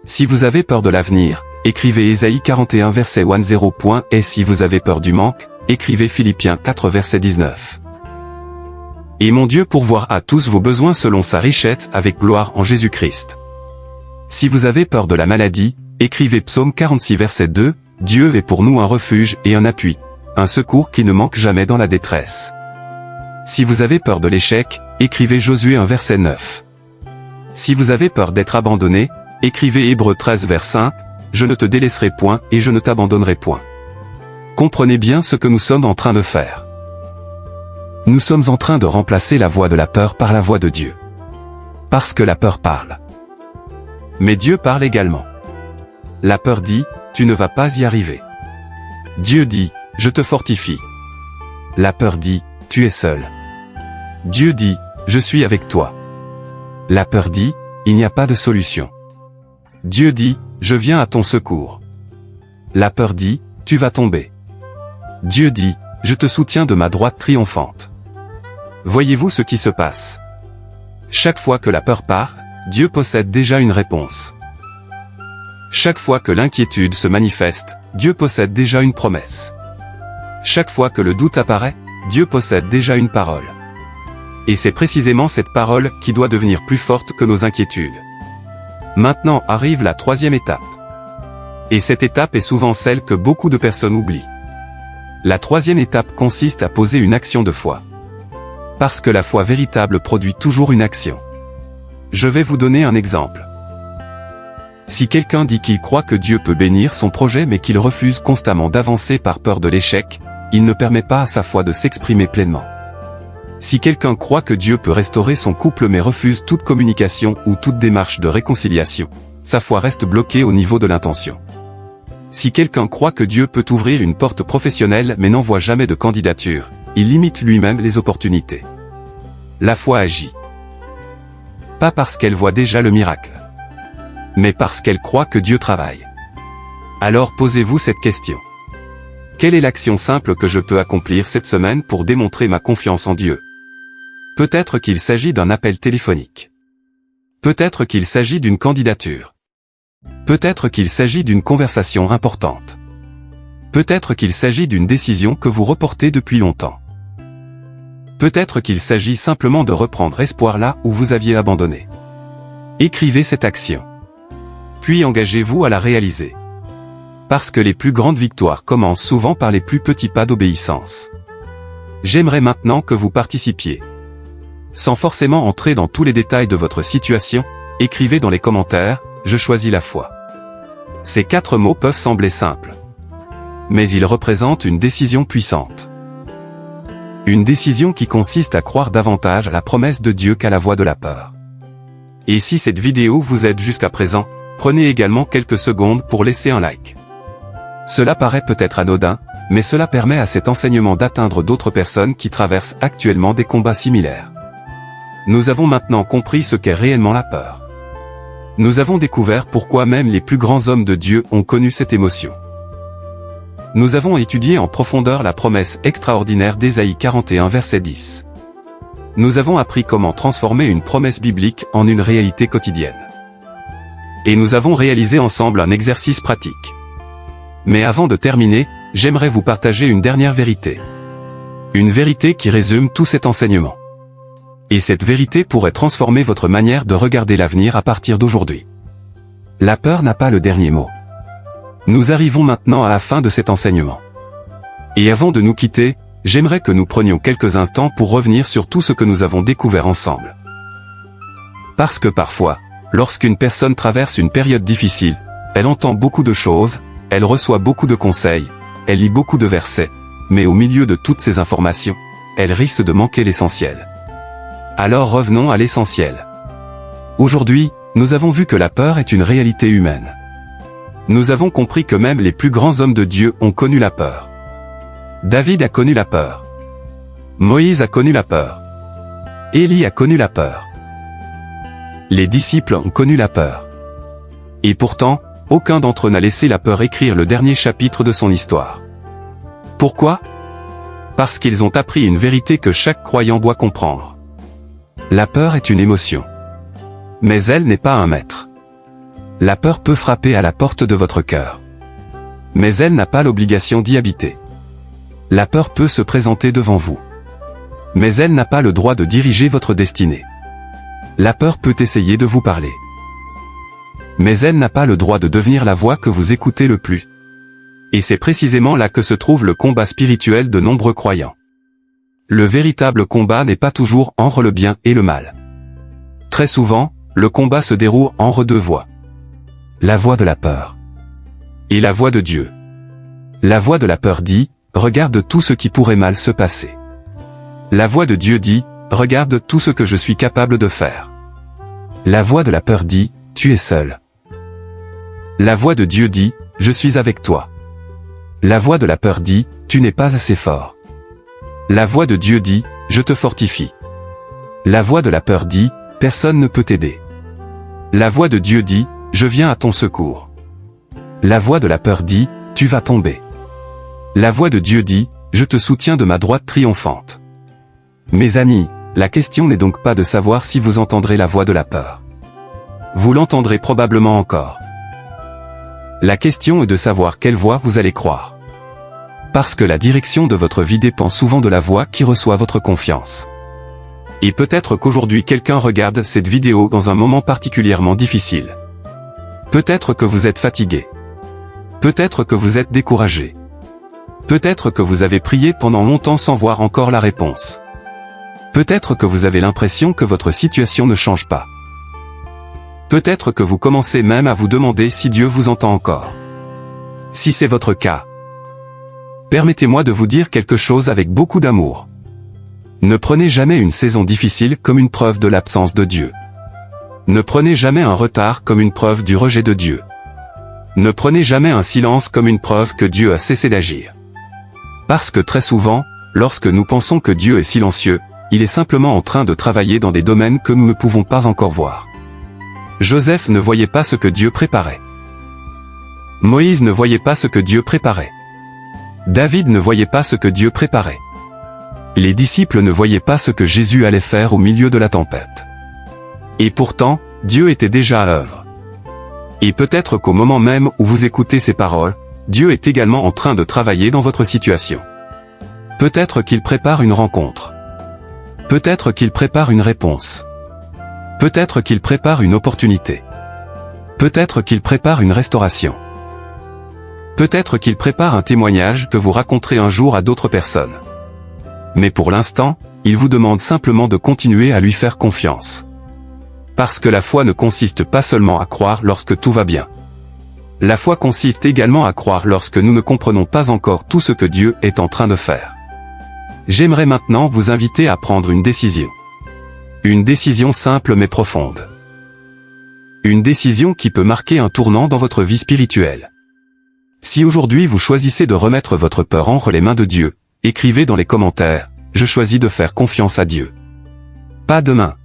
Si vous avez peur de l'avenir, écrivez Ésaïe 41 verset 10. Et si vous avez peur du manque, écrivez Philippiens 4 verset 19. Et mon Dieu pourvoira à tous vos besoins selon sa richesse avec gloire en Jésus-Christ. Si vous avez peur de la maladie, écrivez Psaume 46 verset 2, Dieu est pour nous un refuge et un appui, un secours qui ne manque jamais dans la détresse. Si vous avez peur de l'échec, écrivez Josué 1 verset 9. Si vous avez peur d'être abandonné, écrivez Hébreux 13 verset 5, je ne te délaisserai point et je ne t'abandonnerai point. Comprenez bien ce que nous sommes en train de faire. Nous sommes en train de remplacer la voix de la peur par la voix de Dieu. Parce que la peur parle. Mais Dieu parle également. La peur dit, tu ne vas pas y arriver. Dieu dit, je te fortifie. La peur dit, tu es seul. Dieu dit, je suis avec toi. La peur dit, il n'y a pas de solution. Dieu dit, je viens à ton secours. La peur dit, tu vas tomber. Dieu dit, je te soutiens de ma droite triomphante. Voyez-vous ce qui se passe? Chaque fois que la peur part, Dieu possède déjà une réponse. Chaque fois que l'inquiétude se manifeste, Dieu possède déjà une promesse. Chaque fois que le doute apparaît, Dieu possède déjà une parole. Et c'est précisément cette parole qui doit devenir plus forte que nos inquiétudes. Maintenant arrive la troisième étape. Et cette étape est souvent celle que beaucoup de personnes oublient. La troisième étape consiste à poser une action de foi. Parce que la foi véritable produit toujours une action. Je vais vous donner un exemple. Si quelqu'un dit qu'il croit que Dieu peut bénir son projet mais qu'il refuse constamment d'avancer par peur de l'échec, il ne permet pas à sa foi de s'exprimer pleinement. Si quelqu'un croit que Dieu peut restaurer son couple mais refuse toute communication ou toute démarche de réconciliation, sa foi reste bloquée au niveau de l'intention. Si quelqu'un croit que Dieu peut ouvrir une porte professionnelle mais n'envoie jamais de candidature, il limite lui-même les opportunités. La foi agit. Pas parce qu'elle voit déjà le miracle, mais parce qu'elle croit que Dieu travaille. Alors posez-vous cette question. Quelle est l'action simple que je peux accomplir cette semaine pour démontrer ma confiance en Dieu? Peut-être qu'il s'agit d'un appel téléphonique. Peut-être qu'il s'agit d'une candidature. Peut-être qu'il s'agit d'une conversation importante. Peut-être qu'il s'agit d'une décision que vous reportez depuis longtemps. Peut-être qu'il s'agit simplement de reprendre espoir là où vous aviez abandonné. Écrivez cette action. Puis engagez-vous à la réaliser. Parce que les plus grandes victoires commencent souvent par les plus petits pas d'obéissance. J'aimerais maintenant que vous participiez. Sans forcément entrer dans tous les détails de votre situation, écrivez dans les commentaires, je choisis la foi. Ces 4 mots peuvent sembler simples. Mais ils représentent une décision puissante. Une décision qui consiste à croire davantage à la promesse de Dieu qu'à la voix de la peur. Et si cette vidéo vous aide jusqu'à présent, prenez également quelques secondes pour laisser un like. Cela paraît peut-être anodin, mais cela permet à cet enseignement d'atteindre d'autres personnes qui traversent actuellement des combats similaires. Nous avons maintenant compris ce qu'est réellement la peur. Nous avons découvert pourquoi même les plus grands hommes de Dieu ont connu cette émotion. nous avons étudié en profondeur la promesse extraordinaire d'Ésaïe 41 verset 10. Nous avons appris comment transformer une promesse biblique en une réalité quotidienne. Et nous avons réalisé ensemble un exercice pratique. Mais avant de terminer, j'aimerais vous partager une dernière vérité. Une vérité qui résume tout cet enseignement. Et cette vérité pourrait transformer votre manière de regarder l'avenir à partir d'aujourd'hui. La peur n'a pas le dernier mot. Nous arrivons maintenant à la fin de cet enseignement. Et avant de nous quitter, j'aimerais que nous prenions quelques instants pour revenir sur tout ce que nous avons découvert ensemble. Parce que parfois, lorsqu'une personne traverse une période difficile, elle entend beaucoup de choses, elle reçoit beaucoup de conseils, elle lit beaucoup de versets, mais au milieu de toutes ces informations, elle risque de manquer l'essentiel. Alors revenons à l'essentiel. Aujourd'hui, nous avons vu que la peur est une réalité humaine. Nous avons compris que même les plus grands hommes de Dieu ont connu la peur. David a connu la peur. Moïse a connu la peur. Élie a connu la peur. Les disciples ont connu la peur. Et pourtant, aucun d'entre eux n'a laissé la peur écrire le dernier chapitre de son histoire. Pourquoi? Parce qu'ils ont appris une vérité que chaque croyant doit comprendre. La peur est une émotion. Mais elle n'est pas un maître. La peur peut frapper à la porte de votre cœur. Mais elle n'a pas l'obligation d'y habiter. La peur peut se présenter devant vous. Mais elle n'a pas le droit de diriger votre destinée. La peur peut essayer de vous parler. Mais elle n'a pas le droit de devenir la voix que vous écoutez le plus. Et c'est précisément là que se trouve le combat spirituel de nombreux croyants. Le véritable combat n'est pas toujours entre le bien et le mal. Très souvent, le combat se déroule entre deux voix. La voix de la peur. Et la voix de Dieu. La voix de la peur dit, regarde tout ce qui pourrait mal se passer. La voix de Dieu dit, regarde tout ce que je suis capable de faire. La voix de la peur dit, tu es seul. La voix de Dieu dit, je suis avec toi. La voix de la peur dit, tu n'es pas assez fort. La voix de Dieu dit, je te fortifie. La voix de la peur dit, personne ne peut t'aider. La voix de Dieu dit, je viens à ton secours. La voix de la peur dit, tu vas tomber. La voix de Dieu dit, je te soutiens de ma droite triomphante. Mes amis, la question n'est donc pas de savoir si vous entendrez la voix de la peur. Vous l'entendrez probablement encore. La question est de savoir quelle voix vous allez croire. Parce que la direction de votre vie dépend souvent de la voix qui reçoit votre confiance. Et peut-être qu'aujourd'hui quelqu'un regarde cette vidéo dans un moment particulièrement difficile. Peut-être que vous êtes fatigué. Peut-être que vous êtes découragé. Peut-être que vous avez prié pendant longtemps sans voir encore la réponse. Peut-être que vous avez l'impression que votre situation ne change pas. Peut-être que vous commencez même à vous demander si Dieu vous entend encore. Si c'est votre cas, permettez-moi de vous dire quelque chose avec beaucoup d'amour. Ne prenez jamais une saison difficile comme une preuve de l'absence de Dieu. Ne prenez jamais un retard comme une preuve du rejet de Dieu. Ne prenez jamais un silence comme une preuve que Dieu a cessé d'agir. Parce que très souvent, lorsque nous pensons que Dieu est silencieux, il est simplement en train de travailler dans des domaines que nous ne pouvons pas encore voir. Joseph ne voyait pas ce que Dieu préparait. Moïse ne voyait pas ce que Dieu préparait. David ne voyait pas ce que Dieu préparait. Les disciples ne voyaient pas ce que Jésus allait faire au milieu de la tempête. Et pourtant, Dieu était déjà à l'œuvre. Et peut-être qu'au moment même où vous écoutez ces paroles, Dieu est également en train de travailler dans votre situation. Peut-être qu'il prépare une rencontre. Peut-être qu'il prépare une réponse. Peut-être qu'il prépare une opportunité. Peut-être qu'il prépare une restauration. Peut-être qu'il prépare un témoignage que vous raconterez un jour à d'autres personnes. Mais pour l'instant, il vous demande simplement de continuer à lui faire confiance. Parce que la foi ne consiste pas seulement à croire lorsque tout va bien. La foi consiste également à croire lorsque nous ne comprenons pas encore tout ce que Dieu est en train de faire. J'aimerais maintenant vous inviter à prendre une décision. Une décision simple mais profonde. Une décision qui peut marquer un tournant dans votre vie spirituelle. Si aujourd'hui vous choisissez de remettre votre peur entre les mains de Dieu, écrivez dans les commentaires, je choisis de faire confiance à Dieu. Pas demain.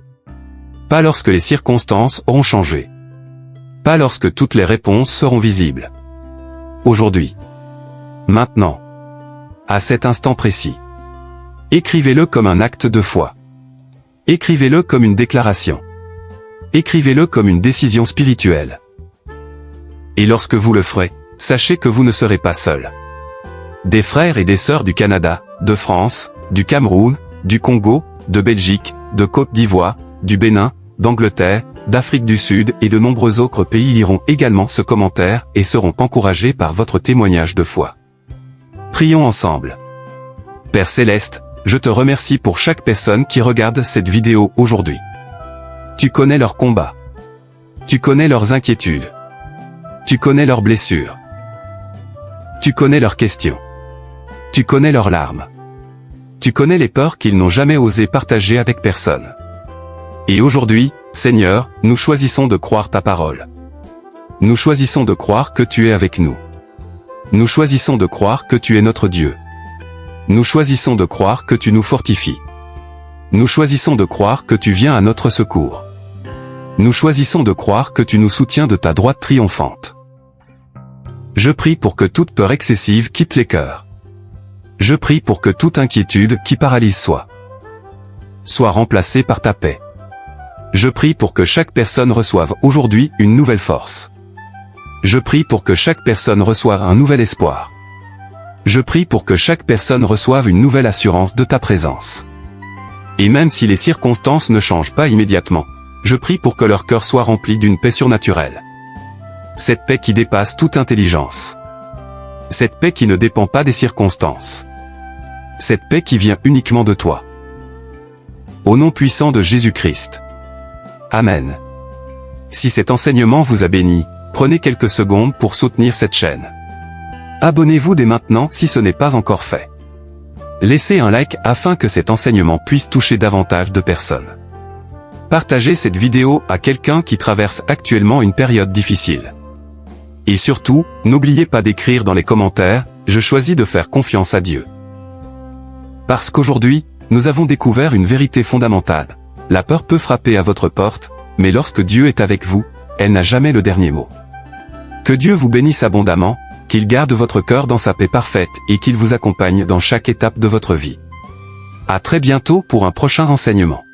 Pas lorsque les circonstances auront changé. Pas lorsque toutes les réponses seront visibles. Aujourd'hui. Maintenant. À cet instant précis. Écrivez-le comme un acte de foi. Écrivez-le comme une déclaration. Écrivez-le comme une décision spirituelle. Et lorsque vous le ferez, sachez que vous ne serez pas seul. Des frères et des sœurs du Canada, de France, du Cameroun, du Congo, de Belgique, de Côte d'Ivoire, du Bénin, d'Angleterre, d'Afrique du Sud et de nombreux autres pays liront également ce commentaire et seront encouragés par votre témoignage de foi. Prions ensemble. Père Céleste, je te remercie pour chaque personne qui regarde cette vidéo aujourd'hui. Tu connais leurs combats. Tu connais leurs inquiétudes. Tu connais leurs blessures. Tu connais leurs questions. Tu connais leurs larmes. Tu connais les peurs qu'ils n'ont jamais osé partager avec personne. Et aujourd'hui, Seigneur, nous choisissons de croire ta parole. Nous choisissons de croire que tu es avec nous. Nous choisissons de croire que tu es notre Dieu. Nous choisissons de croire que tu nous fortifies. Nous choisissons de croire que tu viens à notre secours. Nous choisissons de croire que tu nous soutiens de ta droite triomphante. Je prie pour que toute peur excessive quitte les cœurs. Je prie pour que toute inquiétude qui paralyse soit remplacée par ta paix. Je prie pour que chaque personne reçoive aujourd'hui une nouvelle force. Je prie pour que chaque personne reçoive un nouvel espoir. Je prie pour que chaque personne reçoive une nouvelle assurance de ta présence. Et même si les circonstances ne changent pas immédiatement, je prie pour que leur cœur soit rempli d'une paix surnaturelle. Cette paix qui dépasse toute intelligence. Cette paix qui ne dépend pas des circonstances. Cette paix qui vient uniquement de toi. Au nom puissant de Jésus-Christ. Amen. Si cet enseignement vous a béni, prenez quelques secondes pour soutenir cette chaîne. Abonnez-vous dès maintenant si ce n'est pas encore fait. Laissez un like afin que cet enseignement puisse toucher davantage de personnes. Partagez cette vidéo à quelqu'un qui traverse actuellement une période difficile. Et surtout, n'oubliez pas d'écrire dans les commentaires « Je choisis de faire confiance à Dieu ». Parce qu'aujourd'hui, nous avons découvert une vérité fondamentale. La peur peut frapper à votre porte, mais lorsque Dieu est avec vous, elle n'a jamais le dernier mot. Que Dieu vous bénisse abondamment, qu'il garde votre cœur dans sa paix parfaite et qu'il vous accompagne dans chaque étape de votre vie. À très bientôt pour un prochain renseignement.